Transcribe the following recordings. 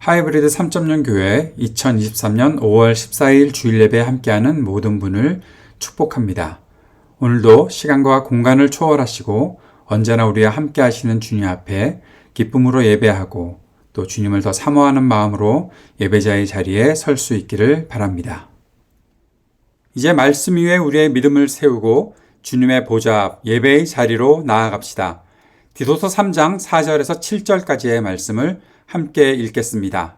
하이브리드 3.0 교회 2023년 5월 14일 주일 예배 함께하는 모든 분을 축복합니다. 오늘도 시간과 공간을 초월하시고 언제나 우리와 함께 하시는 주님 앞에 기쁨으로 예배하고 또 주님을 더 사모하는 마음으로 예배자의 자리에 설 수 있기를 바랍니다. 이제 말씀 위에 우리의 믿음을 세우고 주님의 보좌 앞 예배의 자리로 나아갑시다. 디도서 3장 4절에서 7절까지의 말씀을 함께 읽겠습니다.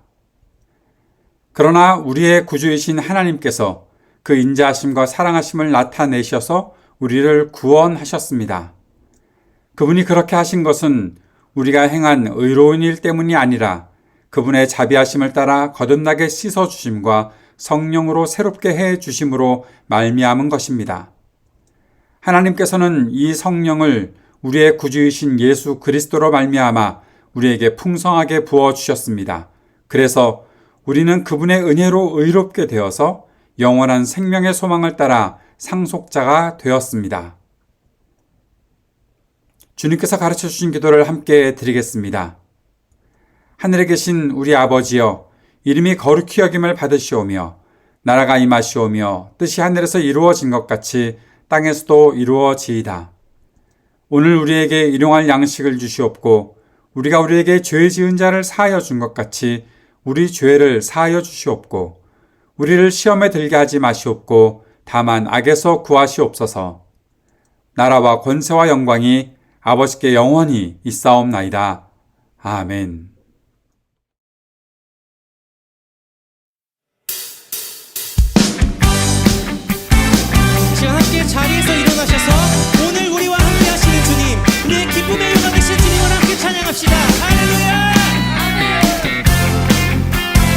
그러나 우리의 구주이신 하나님께서 그 인자하심과 사랑하심을 나타내셔서 우리를 구원하셨습니다. 그분이 그렇게 하신 것은 우리가 행한 의로운 일 때문이 아니라 그분의 자비하심을 따라 거듭나게 씻어주심과 성령으로 새롭게 해주심으로 말미암은 것입니다. 하나님께서는 이 성령을 우리의 구주이신 예수 그리스도로 말미암아 우리에게 풍성하게 부어주셨습니다. 그래서 우리는 그분의 은혜로 의롭게 되어서 영원한 생명의 소망을 따라 상속자가 되었습니다. 주님께서 가르쳐 주신 기도를 함께 드리겠습니다. 하늘에 계신 우리 아버지여, 이름이 거룩히 여김을 받으시오며 나라가 임하시오며 뜻이 하늘에서 이루어진 것 같이 땅에서도 이루어지이다. 오늘 우리에게 일용할 양식을 주시옵고 우리가 우리에게 죄 지은 자를 사하여 준 것 같이 우리 죄를 사하여 주시옵고 우리를 시험에 들게 하지 마시옵고 다만 악에서 구하시옵소서. 나라와 권세와 영광이 아버지께 영원히 있사옵나이다. 아멘. 지금 함께 자리에서 일어나셔서 오늘 우리와 함께 하시는 주님, 우리의 기쁨의 요가 되신 주님을 함께 찬양합시다. 할렐루야!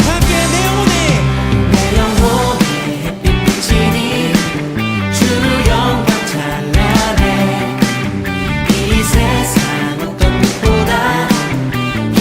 함께 내 영혼에 햇빛 비치니 주 영광 찬란해. 이 세상 어떤 빛보다 이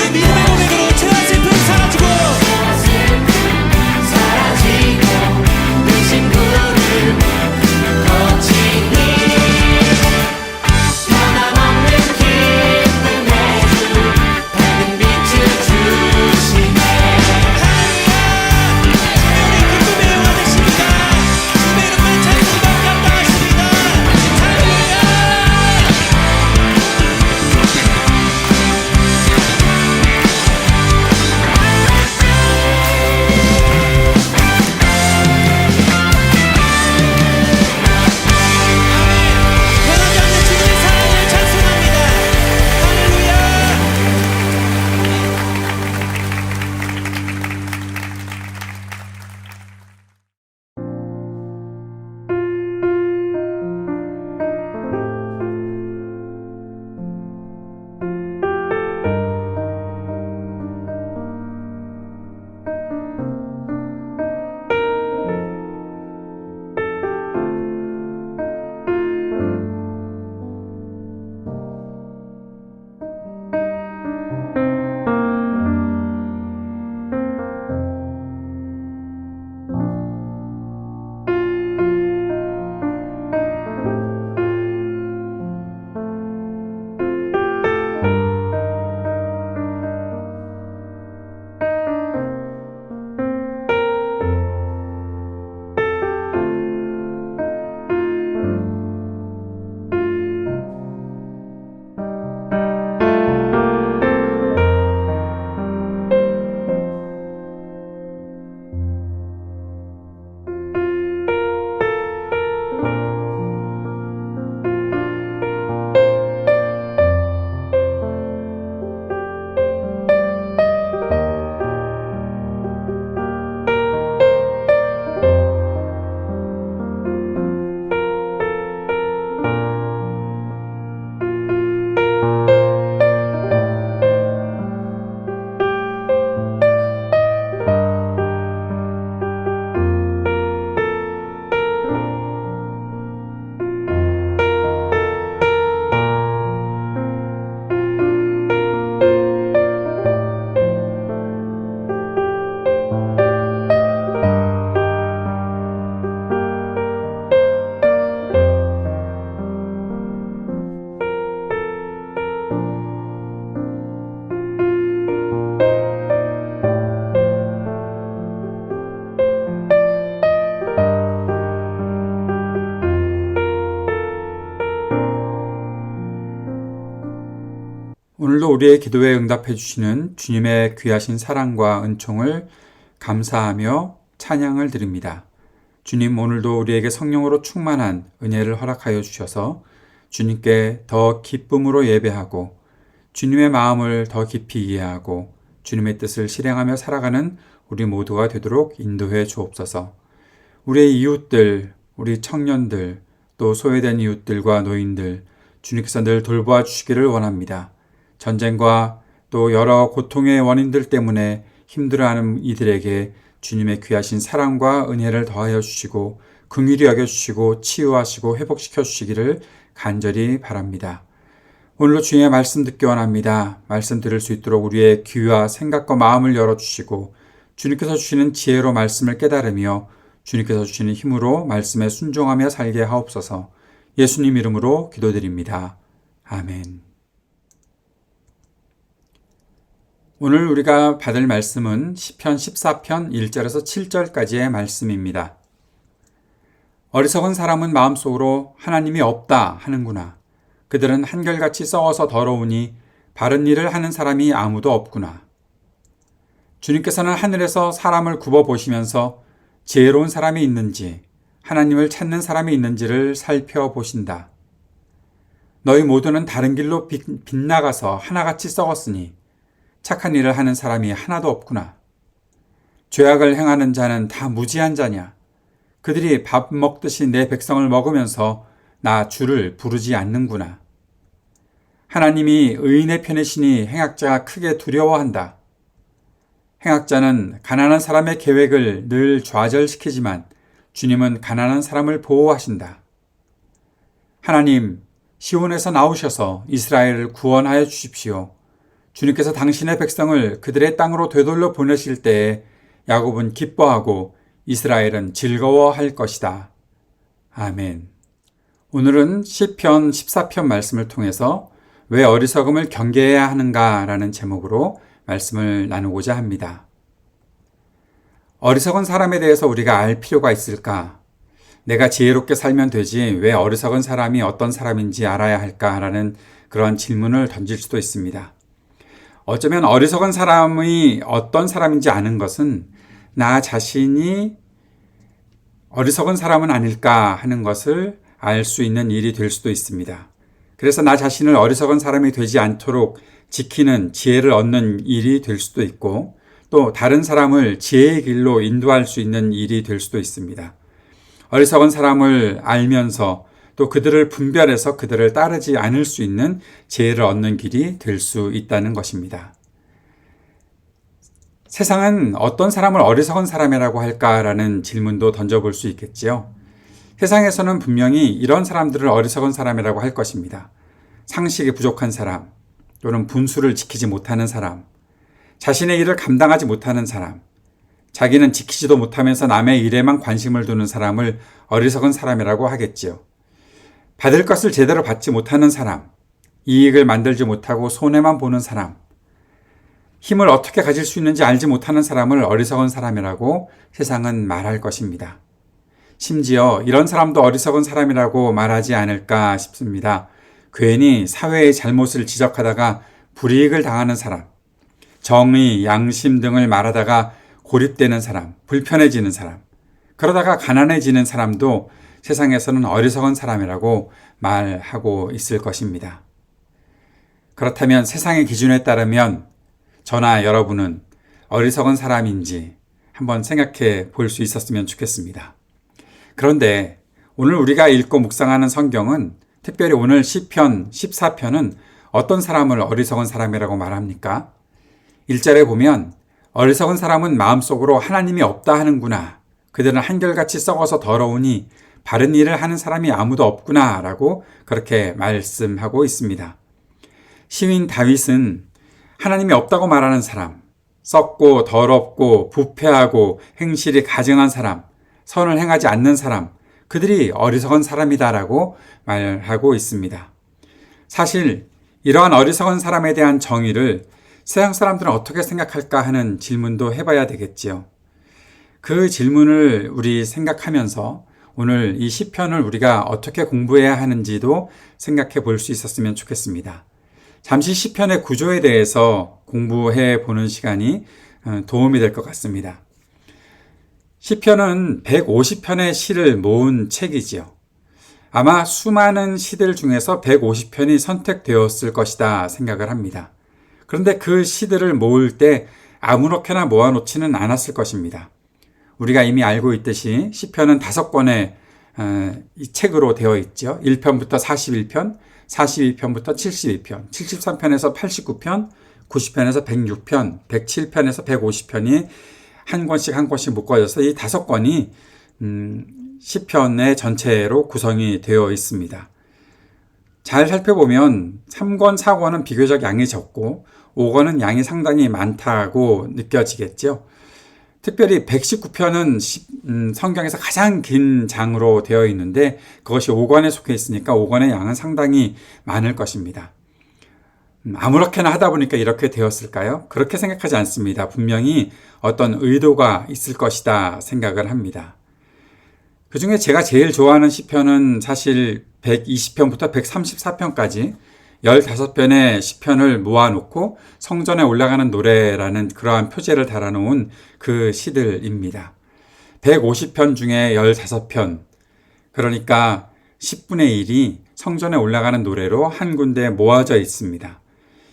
우리의 믿음의 고백으로 죄와 슬픔 사라지고 의심구를 거치니 변함없는 기쁨의 주 밝은 빛을 주시네. 우리 기쁨의 영화 되십니다. 주님의 이름만 찬송이 감당하십니다. 할렐루야. 변하지 않는 주님의 사랑을 찬송합니다. 할렐루야. 오늘도 우리의 기도에 응답해 주시는 주님의 귀하신 사랑과 은총을 감사하며 찬양을 드립니다. 주님, 오늘도 우리에게 성령으로 충만한 은혜를 허락하여 주셔서 주님께 더 기쁨으로 예배하고 주님의 마음을 더 깊이 이해하고 주님의 뜻을 실행하며 살아가는 우리 모두가 되도록 인도해 주옵소서. 우리의 이웃들, 우리 청년들, 또 소외된 이웃들과 노인들, 주님께서 늘 돌보아 주시기를 원합니다. 전쟁과 또 여러 고통의 원인들 때문에 힘들어하는 이들에게 주님의 귀하신 사랑과 은혜를 더하여 주시고 긍휼히 여겨주시고 치유하시고 회복시켜 주시기를 간절히 바랍니다. 오늘도 주님의 말씀 듣기 원합니다. 말씀 들을 수 있도록 우리의 귀와 생각과 마음을 열어주시고 주님께서 주시는 지혜로 말씀을 깨달으며 주님께서 주시는 힘으로 말씀에 순종하며 살게 하옵소서. 예수님 이름으로 기도드립니다. 아멘. 오늘 우리가 받을 말씀은 시편 14편 1절에서 7절까지의 말씀입니다. 어리석은 사람은 마음속으로 하나님이 없다 하는구나. 그들은 한결같이 썩어서 더러우니 바른 일을 하는 사람이 아무도 없구나. 주님께서는 하늘에서 사람을 굽어 보시면서 지혜로운 사람이 있는지 하나님을 찾는 사람이 있는지를 살펴보신다. 너희 모두는 다른 길로 빗나가서 하나같이 썩었으니 착한 일을 하는 사람이 하나도 없구나. 죄악을 행하는 자는 다 무지한 자냐. 그들이 밥 먹듯이 내 백성을 먹으면서 나 주를 부르지 않는구나. 하나님이 의인의 편이시니 행악자가 크게 두려워한다. 행악자는 가난한 사람의 계획을 늘 좌절시키지만 주님은 가난한 사람을 보호하신다. 하나님, 시온에서 나오셔서 이스라엘을 구원하여 주십시오. 주님께서 당신의 백성을 그들의 땅으로 되돌려 보내실 때에 야곱은 기뻐하고 이스라엘은 즐거워할 것이다. 아멘. 오늘은 시편 14편 말씀을 통해서 왜 어리석음을 경계해야 하는가라는 제목으로 말씀을 나누고자 합니다. 어리석은 사람에 대해서 우리가 알 필요가 있을까? 내가 지혜롭게 살면 되지 왜 어리석은 사람이 어떤 사람인지 알아야 할까라는 그런 질문을 던질 수도 있습니다. 어쩌면 어리석은 사람이 어떤 사람인지 아는 것은 나 자신이 어리석은 사람은 아닐까 하는 것을 알 수 있는 일이 될 수도 있습니다. 그래서 나 자신을 어리석은 사람이 되지 않도록 지키는 지혜를 얻는 일이 될 수도 있고 또 다른 사람을 지혜의 길로 인도할 수 있는 일이 될 수도 있습니다. 어리석은 사람을 알면서 또 그들을 분별해서 그들을 따르지 않을 수 있는 지혜를 얻는 길이 될 수 있다는 것입니다. 세상은 어떤 사람을 어리석은 사람이라고 할까라는 질문도 던져볼 수 있겠지요. 세상에서는 분명히 이런 사람들을 어리석은 사람이라고 할 것입니다. 상식이 부족한 사람, 또는 분수를 지키지 못하는 사람, 자신의 일을 감당하지 못하는 사람, 자기는 지키지도 못하면서 남의 일에만 관심을 두는 사람을 어리석은 사람이라고 하겠지요. 받을 것을 제대로 받지 못하는 사람, 이익을 만들지 못하고 손해만 보는 사람, 힘을 어떻게 가질 수 있는지 알지 못하는 사람을 어리석은 사람이라고 세상은 말할 것입니다. 심지어 이런 사람도 어리석은 사람이라고 말하지 않을까 싶습니다. 괜히 사회의 잘못을 지적하다가 불이익을 당하는 사람, 정의, 양심 등을 말하다가 고립되는 사람, 불편해지는 사람, 그러다가 가난해지는 사람도 세상에서는 어리석은 사람이라고 말하고 있을 것입니다. 그렇다면 세상의 기준에 따르면 저나 여러분은 어리석은 사람인지 한번 생각해 볼 수 있었으면 좋겠습니다. 그런데 오늘 우리가 읽고 묵상하는 성경은 특별히 오늘 시편 14편은 어떤 사람을 어리석은 사람이라고 말합니까? 1절에 보면 어리석은 사람은 마음속으로 하나님이 없다 하는구나. 그들은 한결같이 썩어서 더러우니 바른 일을 하는 사람이 아무도 없구나 라고 그렇게 말씀하고 있습니다. 시인 다윗은 하나님이 없다고 말하는 사람, 썩고 더럽고 부패하고 행실이 가증한 사람, 선을 행하지 않는 사람, 그들이 어리석은 사람이다라고 말하고 있습니다. 사실 이러한 어리석은 사람에 대한 정의를 세상 사람들은 어떻게 생각할까 하는 질문도 해봐야 되겠지요. 그 질문을 우리 생각하면서 오늘 이 시편을 우리가 어떻게 공부해야 하는지도 생각해 볼 수 있었으면 좋겠습니다. 잠시 시편의 구조에 대해서 공부해 보는 시간이 도움이 될 것 같습니다. 시편은 150편의 시를 모은 책이지요. 아마 수많은 시들 중에서 150편이 선택되었을 것이다 생각을 합니다. 그런데 그 시들을 모을 때 아무렇게나 모아놓지는 않았을 것입니다. 우리가 이미 알고 있듯이 시편은 5권의 이 책으로 되어 있죠. 1편부터 41편, 42편부터 72편, 73편에서 89편, 90편에서 106편, 107편에서 150편이 한 권씩 한 권씩 묶어져서 이 5권이 시편의 전체로 구성이 되어 있습니다. 잘 살펴보면 3권, 4권은 비교적 양이 적고 5권은 양이 상당히 많다고 느껴지겠죠. 특별히 119편은 성경에서 가장 긴 장으로 되어 있는데 그것이 5권에 속해 있으니까 5권의 양은 상당히 많을 것입니다. 아무렇게나 하다 보니까 이렇게 되었을까요? 그렇게 생각하지 않습니다. 분명히 어떤 의도가 있을 것이다 생각을 합니다. 그 중에 제가 제일 좋아하는 시편은 사실 120편부터 134편까지 15편의 시편을 모아놓고 성전에 올라가는 노래라는 그러한 표제를 달아놓은 그 시들입니다. 150편 중에 15편, 그러니까 10분의 1이 성전에 올라가는 노래로 한 군데에 모아져 있습니다.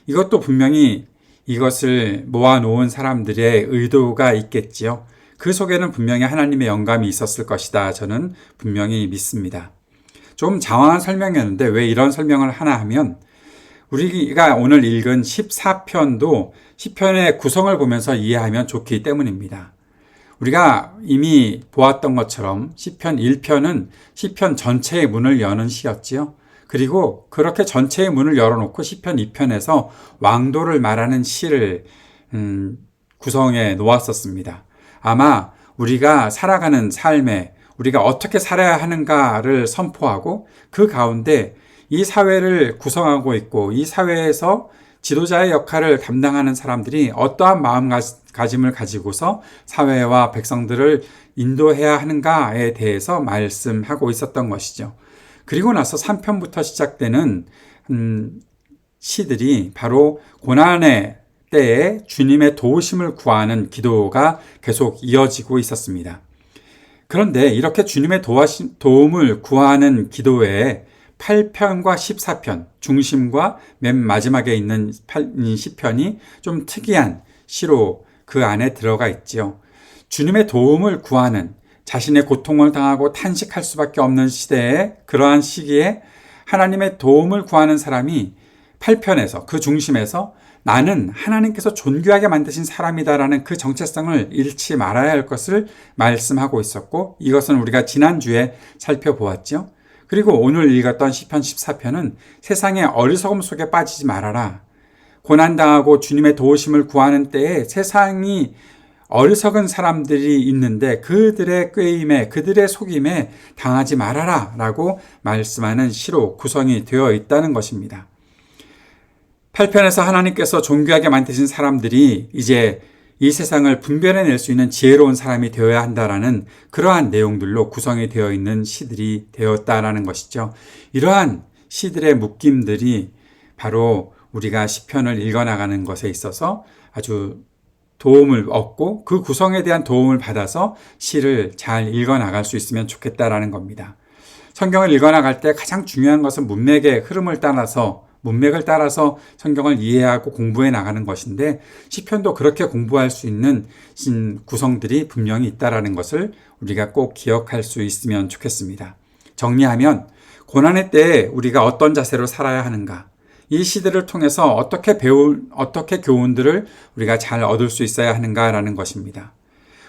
이것도 분명히 이것을 모아놓은 사람들의 의도가 있겠지요. 그 속에는 분명히 하나님의 영감이 있었을 것이다. 저는 분명히 믿습니다. 좀 장황한 설명이었는데 왜 이런 설명을 하나 하면 우리가 오늘 읽은 14편도 시편의 구성을 보면서 이해하면 좋기 때문입니다. 우리가 이미 보았던 것처럼 시편 1편은 시편 전체의 문을 여는 시였지요. 그리고 그렇게 전체의 문을 열어놓고 시편 2편에서 왕도를 말하는 시를 구성해 놓았었습니다. 아마 우리가 살아가는 삶에 우리가 어떻게 살아야 하는가를 선포하고 그 가운데 이 사회를 구성하고 있고 이 사회에서 지도자의 역할을 감당하는 사람들이 어떠한 마음가짐을 가지고서 사회와 백성들을 인도해야 하는가에 대해서 말씀하고 있었던 것이죠. 그리고 나서 3편부터 시작되는 시들이 바로 고난의 때에 주님의 도우심을 구하는 기도가 계속 이어지고 있었습니다. 그런데 이렇게 주님의 도움을 구하는 기도에 8편과 14편, 중심과 맨 마지막에 있는 10편이 좀 특이한 시로 그 안에 들어가 있지요. 주님의 도움을 구하는, 자신의 고통을 당하고 탄식할 수밖에 없는 시대에, 그러한 시기에 하나님의 도움을 구하는 사람이 8편에서 그 중심에서 나는 하나님께서 존귀하게 만드신 사람이다라는 그 정체성을 잃지 말아야 할 것을 말씀하고 있었고, 이것은 우리가 지난주에 살펴보았죠. 그리고 오늘 읽었던 시편 14편은 세상의 어리석음 속에 빠지지 말아라. 고난당하고 주님의 도우심을 구하는 때에 세상이 어리석은 사람들이 있는데 그들의 꾀임에, 그들의 속임에 당하지 말아라 라고 말씀하는 시로 구성이 되어 있다는 것입니다. 8편에서 하나님께서 존귀하게 만드신 사람들이 이제 이 세상을 분별해낼 수 있는 지혜로운 사람이 되어야 한다라는 그러한 내용들로 구성이 되어 있는 시들이 되었다라는 것이죠. 이러한 시들의 묶임들이 바로 우리가 시편을 읽어나가는 것에 있어서 아주 도움을 얻고 그 구성에 대한 도움을 받아서 시를 잘 읽어나갈 수 있으면 좋겠다라는 겁니다. 성경을 읽어나갈 때 가장 중요한 것은 문맥의 흐름을 따라서 문맥을 따라서 성경을 이해하고 공부해 나가는 것인데 시편도 그렇게 공부할 수 있는 구성들이 분명히 있다라는 것을 우리가 꼭 기억할 수 있으면 좋겠습니다. 정리하면 고난의 때에 우리가 어떤 자세로 살아야 하는가, 이 시들을 통해서 어떻게 교훈들을 우리가 잘 얻을 수 있어야 하는가라는 것입니다.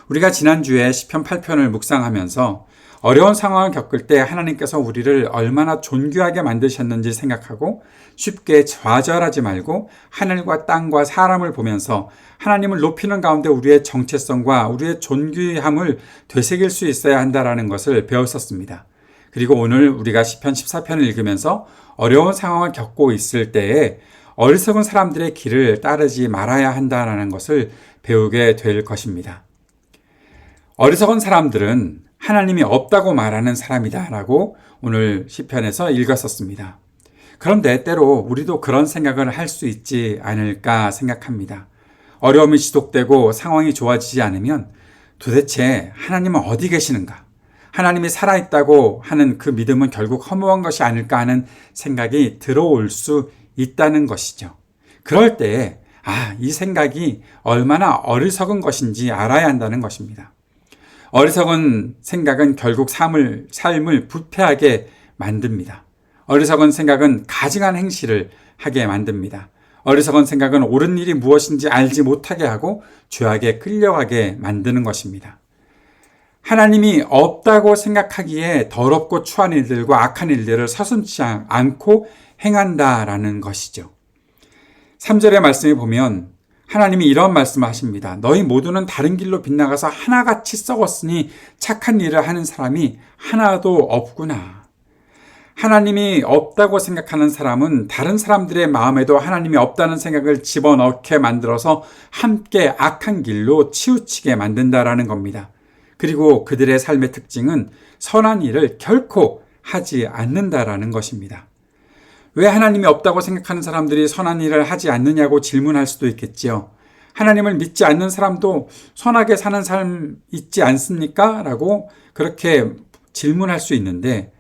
우리가 지난주에 시편 8편을 묵상하면서 어려운 상황을 겪을 때 하나님께서 우리를 얼마나 존귀하게 만드셨는지 생각하고 쉽게 좌절하지 말고 하늘과 땅과 사람을 보면서 하나님을 높이는 가운데 우리의 정체성과 우리의 존귀함을 되새길 수 있어야 한다는 것을 배웠었습니다. 그리고 오늘 우리가 시편 14편을 읽으면서 어려운 상황을 겪고 있을 때에 어리석은 사람들의 길을 따르지 말아야 한다는 것을 배우게 될 것입니다. 어리석은 사람들은 하나님이 없다고 말하는 사람이다 라고 오늘 시편에서 읽었었습니다. 그런데 때로 우리도 그런 생각을 할 수 있지 않을까 생각합니다. 어려움이 지속되고 상황이 좋아지지 않으면 도대체 하나님은 어디 계시는가? 하나님이 살아있다고 하는 그 믿음은 결국 허무한 것이 아닐까 하는 생각이 들어올 수 있다는 것이죠. 그럴 때에 이 생각이 얼마나 어리석은 것인지 알아야 한다는 것입니다. 어리석은 생각은 결국 삶을 부패하게 만듭니다. 어리석은 생각은 가증한 행실을 하게 만듭니다. 어리석은 생각은 옳은 일이 무엇인지 알지 못하게 하고 죄악에 끌려가게 만드는 것입니다. 하나님이 없다고 생각하기에 더럽고 추한 일들과 악한 일들을 서슴지 않고 행한다라는 것이죠. 3절의 말씀에 보면 하나님이 이런 말씀을 하십니다. 너희 모두는 다른 길로 빗나가서 하나같이 썩었으니 착한 일을 하는 사람이 하나도 없구나. 하나님이 없다고 생각하는 사람은 다른 사람들의 마음에도 하나님이 없다는 생각을 집어넣게 만들어서 함께 악한 길로 치우치게 만든다라는 겁니다. 그리고 그들의 삶의 특징은 선한 일을 결코 하지 않는다라는 것입니다. 왜 하나님이 없다고 생각하는 사람들이 선한 일을 하지 않느냐고 질문할 수도 있겠지요. 하나님을 믿지 않는 사람도 선하게 사는 삶 있지 않습니까? 라고 그렇게 질문할 수 있는데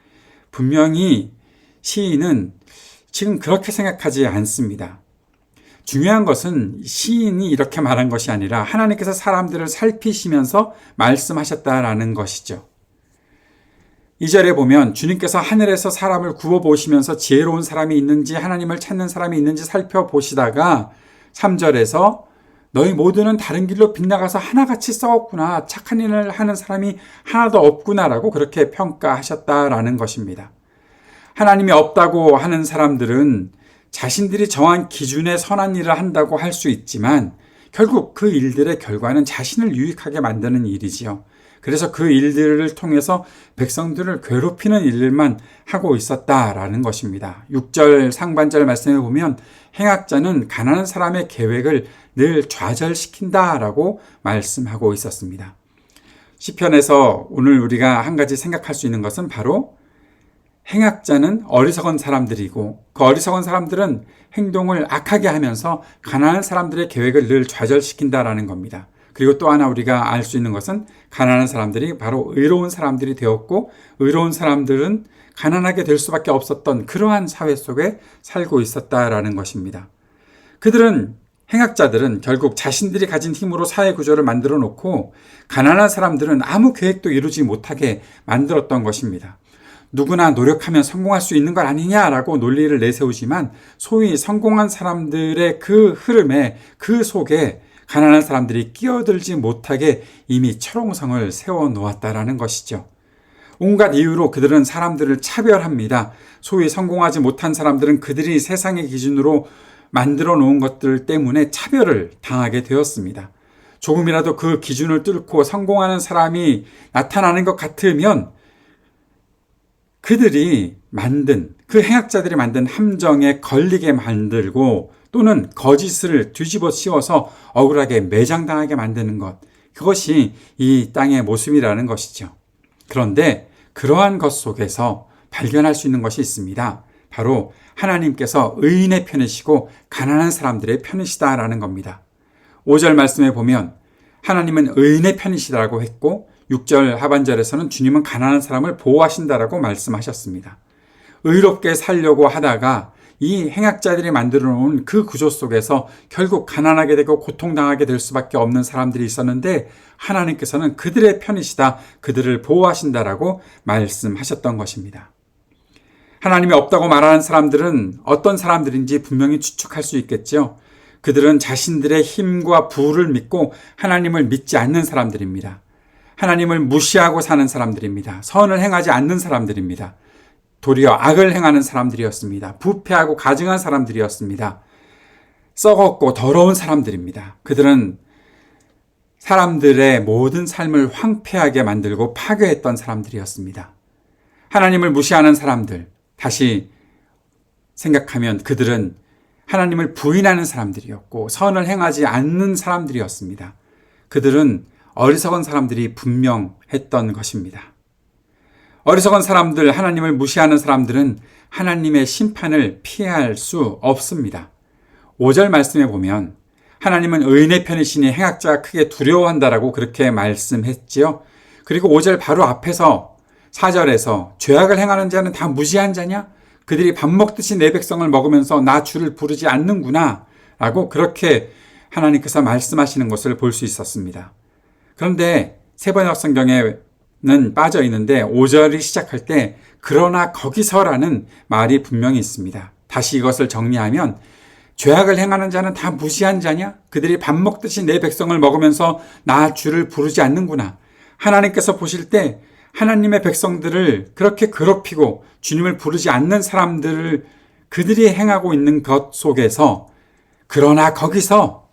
분명히 시인은 지금 그렇게 생각하지 않습니다. 중요한 것은 시인이 이렇게 말한 것이 아니라 하나님께서 사람들을 살피시면서 말씀하셨다라는 것이죠. 2절에 보면 주님께서 하늘에서 사람을 구워보시면서 지혜로운 사람이 있는지 하나님을 찾는 사람이 있는지 살펴보시다가 3절에서 너희 모두는 다른 길로 빗나가서 하나같이 썩었구나. 착한 일을 하는 사람이 하나도 없구나라고 그렇게 평가하셨다라는 것입니다. 하나님이 없다고 하는 사람들은 자신들이 정한 기준에 선한 일을 한다고 할 수 있지만 결국 그 일들의 결과는 자신을 유익하게 만드는 일이지요. 그래서 그 일들을 통해서 백성들을 괴롭히는 일들만 하고 있었다라는 것입니다. 6절 상반절 말씀에 보면 행악자는 가난한 사람의 계획을 늘 좌절시킨다라고 말씀하고 있었습니다. 시편에서 오늘 우리가 한 가지 생각할 수 있는 것은 바로 행악자는 어리석은 사람들이고 그 어리석은 사람들은 행동을 악하게 하면서 가난한 사람들의 계획을 늘 좌절시킨다라는 겁니다. 그리고 또 하나 우리가 알 수 있는 것은 가난한 사람들이 바로 의로운 사람들이 되었고 의로운 사람들은 가난하게 될 수밖에 없었던 그러한 사회 속에 살고 있었다라는 것입니다. 그들은 행악자들은 결국 자신들이 가진 힘으로 사회 구조를 만들어 놓고 가난한 사람들은 아무 계획도 이루지 못하게 만들었던 것입니다. 누구나 노력하면 성공할 수 있는 것 아니냐라고 논리를 내세우지만 소위 성공한 사람들의 그 흐름에 그 속에 가난한 사람들이 끼어들지 못하게 이미 철옹성을 세워 놓았다라는 것이죠. 온갖 이유로 그들은 사람들을 차별합니다. 소위 성공하지 못한 사람들은 그들이 세상의 기준으로 만들어 놓은 것들 때문에 차별을 당하게 되었습니다. 조금이라도 그 기준을 뚫고 성공하는 사람이 나타나는 것 같으면 그들이 만든, 그 행악자들이 만든 함정에 걸리게 만들고 또는 거짓을 뒤집어 씌워서 억울하게 매장당하게 만드는 것. 그것이 이 땅의 모습이라는 것이죠. 그런데 그러한 것 속에서 발견할 수 있는 것이 있습니다. 바로 하나님께서 의인의 편이시고 가난한 사람들의 편이시다라는 겁니다. 5절 말씀에 보면 하나님은 의인의 편이시다라고 했고 6절 하반절에서는 주님은 가난한 사람을 보호하신다라고 말씀하셨습니다. 의롭게 살려고 하다가 이 행악자들이 만들어 놓은 그 구조 속에서 결국 가난하게 되고 고통당하게 될 수밖에 없는 사람들이 있었는데 하나님께서는 그들의 편이시다, 그들을 보호하신다라고 말씀하셨던 것입니다. 하나님이 없다고 말하는 사람들은 어떤 사람들인지 분명히 추측할 수 있겠죠. 그들은 자신들의 힘과 부를 믿고 하나님을 믿지 않는 사람들입니다. 하나님을 무시하고 사는 사람들입니다. 선을 행하지 않는 사람들입니다. 도리어 악을 행하는 사람들이었습니다. 부패하고 가증한 사람들이었습니다. 썩었고 더러운 사람들입니다. 그들은 사람들의 모든 삶을 황폐하게 만들고 파괴했던 사람들이었습니다. 하나님을 무시하는 사람들, 다시 생각하면 그들은 하나님을 부인하는 사람들이었고 선을 행하지 않는 사람들이었습니다. 그들은 어리석은 사람들이 분명했던 것입니다. 어리석은 사람들, 하나님을 무시하는 사람들은 하나님의 심판을 피할 수 없습니다. 5절 말씀에 보면 하나님은 의인의 편이시니 행악자가 크게 두려워한다라고 그렇게 말씀했지요. 그리고 5절 바로 앞에서 4절에서 죄악을 행하는 자는 다 무지한 자냐? 그들이 밥 먹듯이 내 백성을 먹으면서 나 주를 부르지 않는구나 라고 그렇게 하나님께서 말씀하시는 것을 볼 수 있었습니다. 그런데 세번역 성경에는 빠져 있는데 5절이 시작할 때 그러나 거기서라는 말이 분명히 있습니다. 다시 이것을 정리하면 죄악을 행하는 자는 다 무시한 자냐? 그들이 밥 먹듯이 내 백성을 먹으면서 나 주를 부르지 않는구나. 하나님께서 보실 때 하나님의 백성들을 그렇게 괴롭히고 주님을 부르지 않는 사람들을 그들이 행하고 있는 것 속에서 그러나 거기서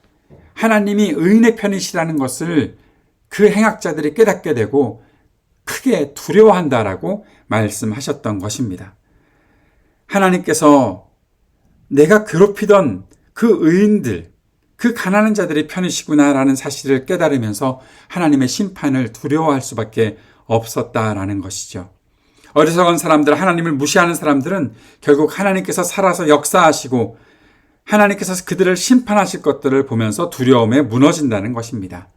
하나님이 의인의 편이시라는 것을 그 행악자들이 깨닫게 되고 크게 두려워한다라고 말씀하셨던 것입니다. 하나님께서 내가 괴롭히던 그 의인들, 그 가난한 자들의 편이시구나라는 사실을 깨달으면서 하나님의 심판을 두려워할 수밖에 없었다라는 것이죠. 어리석은 사람들, 하나님을 무시하는 사람들은 결국 하나님께서 살아서 역사하시고 하나님께서 그들을 심판하실 것들을 보면서 두려움에 무너진다는 것입니다.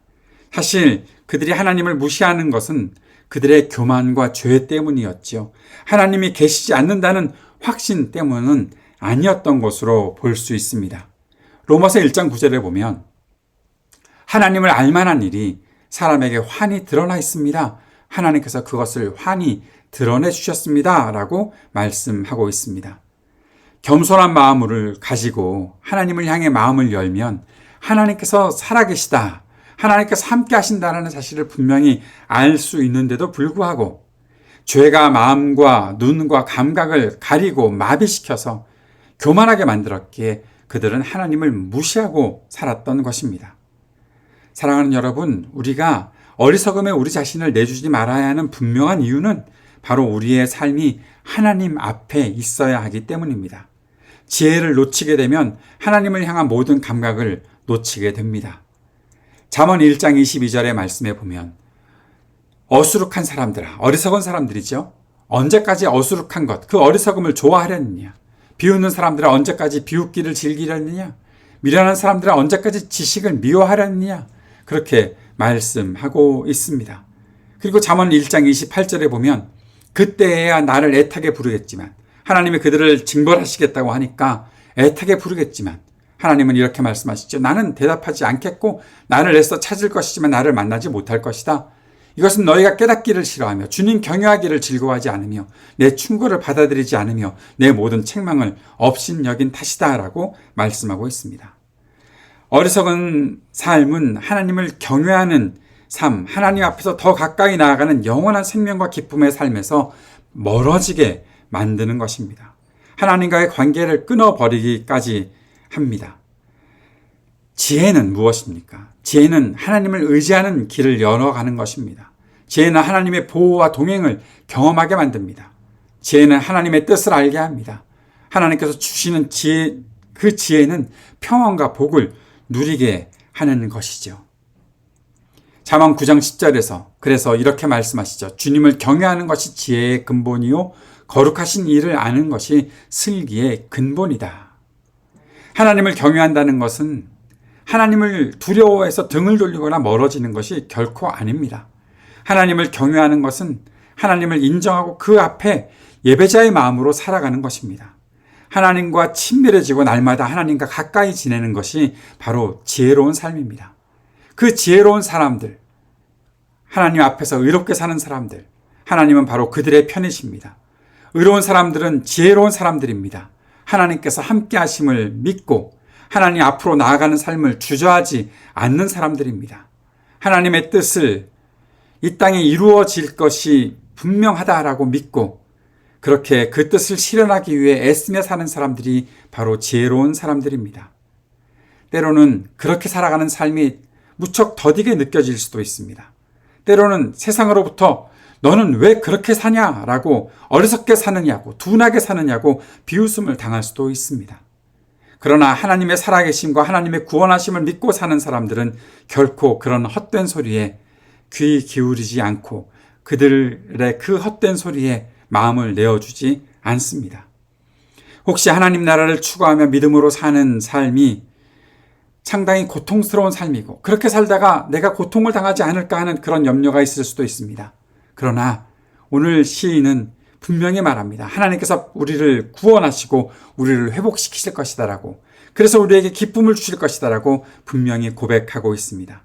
사실 그들이 하나님을 무시하는 것은 그들의 교만과 죄 때문이었지요. 하나님이 계시지 않는다는 확신 때문은 아니었던 것으로 볼 수 있습니다. 로마서 1장 9절에 보면 하나님을 알만한 일이 사람에게 환히 드러나 있습니다. 하나님께서 그것을 환히 드러내 주셨습니다. 라고 말씀하고 있습니다. 겸손한 마음을 가지고 하나님을 향해 마음을 열면 하나님께서 살아계시다, 하나님께서 함께 하신다는 사실을 분명히 알 수 있는데도 불구하고 죄가 마음과 눈과 감각을 가리고 마비시켜서 교만하게 만들었기에 그들은 하나님을 무시하고 살았던 것입니다. 사랑하는 여러분, 우리가 어리석음에 우리 자신을 내주지 말아야 하는 분명한 이유는 바로 우리의 삶이 하나님 앞에 있어야 하기 때문입니다. 지혜를 놓치게 되면 하나님을 향한 모든 감각을 놓치게 됩니다. 잠언 1장 22절의 말씀에 보면 어수룩한 사람들아, 어리석은 사람들이죠. 언제까지 어수룩한 것, 그 어리석음을 좋아하려느냐? 비웃는 사람들아 언제까지 비웃기를 즐기려느냐? 미련한 사람들아 언제까지 지식을 미워하려느냐? 그렇게 말씀하고 있습니다. 그리고 잠언 1장 28절에 보면 그때야 나를 애타게 부르겠지만, 하나님이 그들을 징벌하시겠다고 하니까 애타게 부르겠지만 하나님은 이렇게 말씀하시죠. 나는 대답하지 않겠고 나를 애써 찾을 것이지만 나를 만나지 못할 것이다. 이것은 너희가 깨닫기를 싫어하며 주님 경외하기를 즐거워하지 않으며 내 충고를 받아들이지 않으며 내 모든 책망을 업신여긴 탓이다 라고 말씀하고 있습니다. 어리석은 삶은 하나님을 경외하는 삶, 하나님 앞에서 더 가까이 나아가는 영원한 생명과 기쁨의 삶에서 멀어지게 만드는 것입니다. 하나님과의 관계를 끊어버리기까지 합니다. 지혜는 무엇입니까? 지혜는 하나님을 의지하는 길을 열어가는 것입니다. 지혜는 하나님의 보호와 동행을 경험하게 만듭니다. 지혜는 하나님의 뜻을 알게 합니다. 하나님께서 주시는 지혜, 그 지혜는 평안과 복을 누리게 하는 것이죠. 잠언 9장 10절에서 그래서 이렇게 말씀하시죠. 주님을 경외하는 것이 지혜의 근본이요 거룩하신 일을 아는 것이 슬기의 근본이다. 하나님을 경외한다는 것은 하나님을 두려워해서 등을 돌리거나 멀어지는 것이 결코 아닙니다. 하나님을 경외하는 것은 하나님을 인정하고 그 앞에 예배자의 마음으로 살아가는 것입니다. 하나님과 친밀해지고 날마다 하나님과 가까이 지내는 것이 바로 지혜로운 삶입니다. 그 지혜로운 사람들, 하나님 앞에서 의롭게 사는 사람들, 하나님은 바로 그들의 편이십니다. 의로운 사람들은 지혜로운 사람들입니다. 하나님께서 함께 하심을 믿고 하나님 앞으로 나아가는 삶을 주저하지 않는 사람들입니다. 하나님의 뜻을 이 땅에 이루어질 것이 분명하다라고 믿고 그렇게 그 뜻을 실현하기 위해 애쓰며 사는 사람들이 바로 지혜로운 사람들입니다. 때로는 그렇게 살아가는 삶이 무척 더디게 느껴질 수도 있습니다. 때로는 세상으로부터 너는 왜 그렇게 사냐라고 어리석게 사느냐고 둔하게 사느냐고 비웃음을 당할 수도 있습니다. 그러나 하나님의 살아계심과 하나님의 구원하심을 믿고 사는 사람들은 결코 그런 헛된 소리에 귀 기울이지 않고 그들의 그 헛된 소리에 마음을 내어주지 않습니다. 혹시 하나님 나라를 추구하며 믿음으로 사는 삶이 상당히 고통스러운 삶이고 그렇게 살다가 내가 고통을 당하지 않을까 하는 그런 염려가 있을 수도 있습니다. 그러나 오늘 시인은 분명히 말합니다. 하나님께서 우리를 구원하시고 우리를 회복시키실 것이다라고, 그래서 우리에게 기쁨을 주실 것이다라고 분명히 고백하고 있습니다.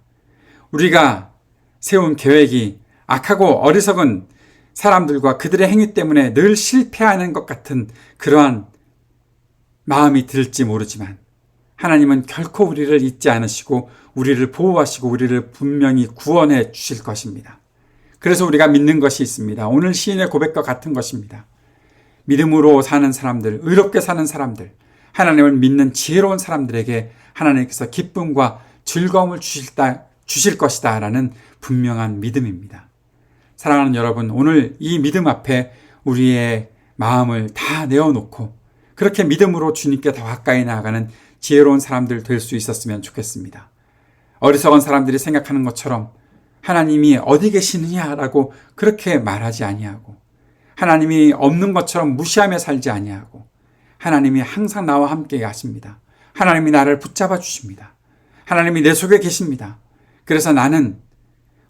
우리가 세운 계획이 악하고 어리석은 사람들과 그들의 행위 때문에 늘 실패하는 것 같은 그러한 마음이 들지 모르지만 하나님은 결코 우리를 잊지 않으시고 우리를 보호하시고 우리를 분명히 구원해 주실 것입니다. 그래서 우리가 믿는 것이 있습니다. 오늘 시인의 고백과 같은 것입니다. 믿음으로 사는 사람들, 의롭게 사는 사람들, 하나님을 믿는 지혜로운 사람들에게 하나님께서 기쁨과 즐거움을 주실 것이다 라는 분명한 믿음입니다. 사랑하는 여러분, 오늘 이 믿음 앞에 우리의 마음을 다 내어놓고 그렇게 믿음으로 주님께 더 가까이 나아가는 지혜로운 사람들 될 수 있었으면 좋겠습니다. 어리석은 사람들이 생각하는 것처럼 하나님이 어디 계시느냐라고 그렇게 말하지 아니하고, 하나님이 없는 것처럼 무시하며 살지 아니하고, 하나님이 항상 나와 함께 하십니다. 하나님이 나를 붙잡아 주십니다. 하나님이 내 속에 계십니다. 그래서 나는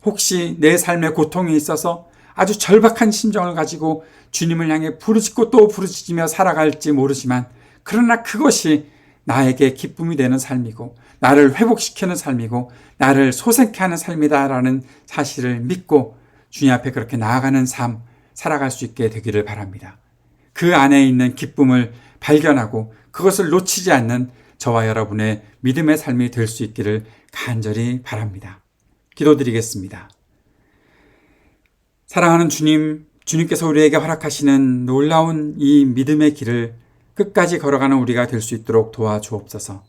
혹시 내 삶에 고통이 있어서 아주 절박한 심정을 가지고 주님을 향해 부르짖고 또 부르짖으며 살아갈지 모르지만, 그러나 그것이 나에게 기쁨이 되는 삶이고 나를 회복시키는 삶이고 나를 소생케 하는 삶이다라는 사실을 믿고 주님 앞에 그렇게 나아가는 삶 살아갈 수 있게 되기를 바랍니다. 그 안에 있는 기쁨을 발견하고 그것을 놓치지 않는 저와 여러분의 믿음의 삶이 될 수 있기를 간절히 바랍니다. 기도드리겠습니다. 사랑하는 주님, 주님께서 우리에게 허락하시는 놀라운 이 믿음의 길을 끝까지 걸어가는 우리가 될 수 있도록 도와주옵소서.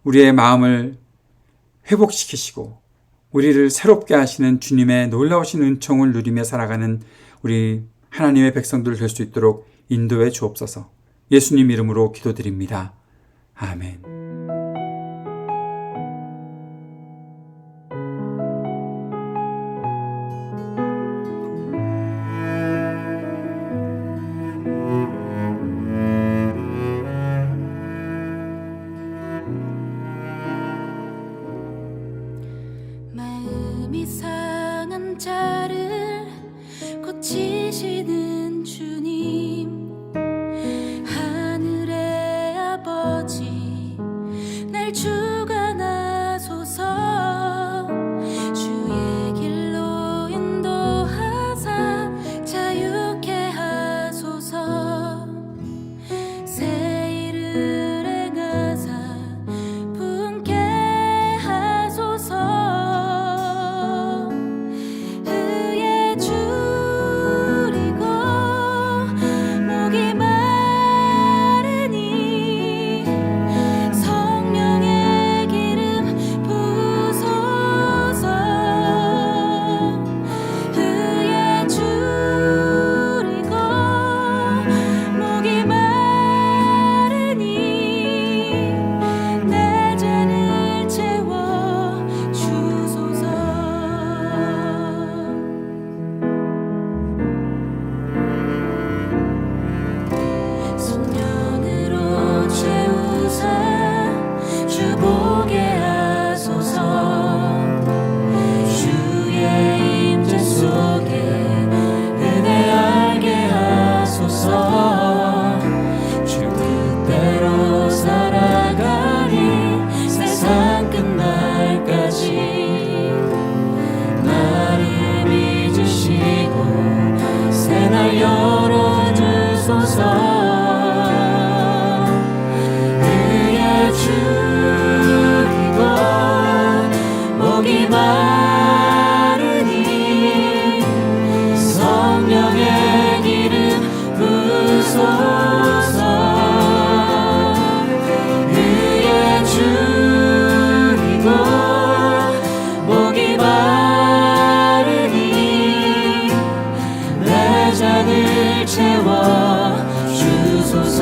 우리의 마음을 회복시키시고 우리를 새롭게 하시는 주님의 놀라우신 은총을 누리며 살아가는 우리 하나님의 백성들 될 수 있도록 인도해 주옵소서. 예수님 이름으로 기도드립니다. 아멘. 마음이 상한 자를 고치시는 주님, 하늘의 아버지 날 주관하소서. 주의 길로 인도하사 자유케 하소서. 새 일을 행하사 분케 하소서. 의에 줄이고 목이 마르니 성령의 기름 부소서. 의에 줄이고 목이 마르니 내 잔을 채워 주소서. 성령으로 채우사 주 보게 하소서. 주의 임재 속에 은혜 알게 하소서. 주 뜻대로 살아가리 세상 끝날까지. 나를 빚으시고 새날 열어주소서. 의에 줄이고 목이 마르니 성령의 기름 부소서. 의에 줄이고 목이 마르니 내 잔을 채워 주소서.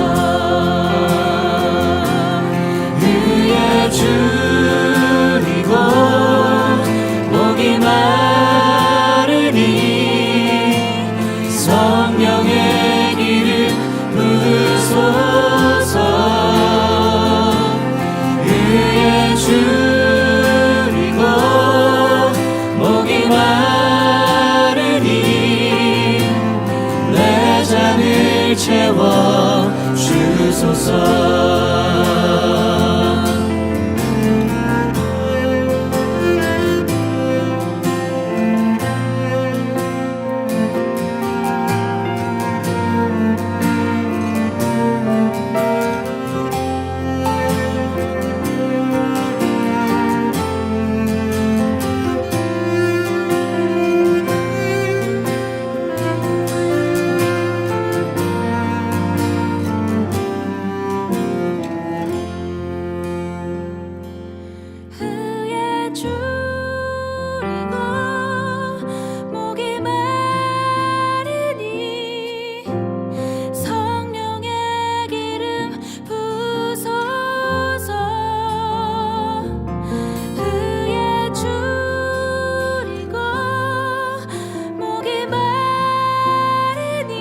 의에 줄이고 목이 마르니 성령의 기름 부소서. 의에 줄이고 목이 마르니 내 잔을 채워 주소서. 의에 줄이고 목이 마르니 성령의 기름 부소서. 의에 줄이고 목이 마르니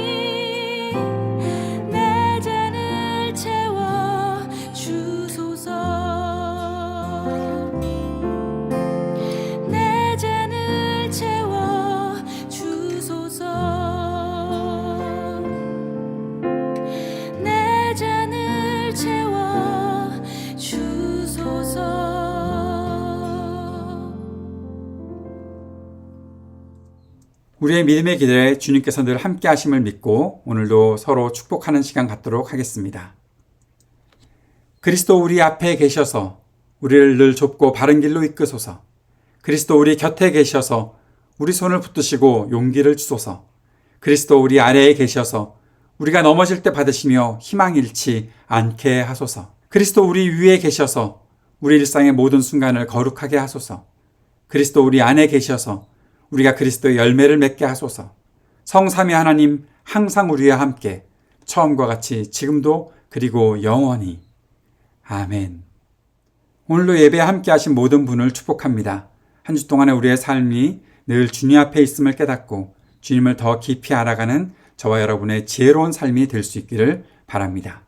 내 잔을 채워 주소서. 내 잔을 채워 주소서. 내 잔을 채워 주소서. 우리의 믿음의 길에 주님께서 늘 함께 하심을 믿고 오늘도 서로 축복하는 시간 갖도록 하겠습니다. 그리스도 우리 앞에 계셔서 우리를 늘 좁고 바른 길로 이끄소서. 그리스도 우리 곁에 계셔서 우리 손을 붙드시고 용기를 주소서. 그리스도 우리 아래에 계셔서 우리가 넘어질 때 받으시며 희망 잃지 않게 하소서. 그리스도 우리 위에 계셔서 우리 일상의 모든 순간을 거룩하게 하소서. 그리스도 우리 안에 계셔서 우리가 그리스도의 열매를 맺게 하소서. 성삼위 하나님 항상 우리와 함께 처음과 같이 지금도 그리고 영원히. 아멘. 오늘도 예배에 함께 하신 모든 분을 축복합니다. 한 주 동안의 우리의 삶이 늘 주님 앞에 있음을 깨닫고 주님을 더 깊이 알아가는 저와 여러분의 지혜로운 삶이 될 수 있기를 바랍니다.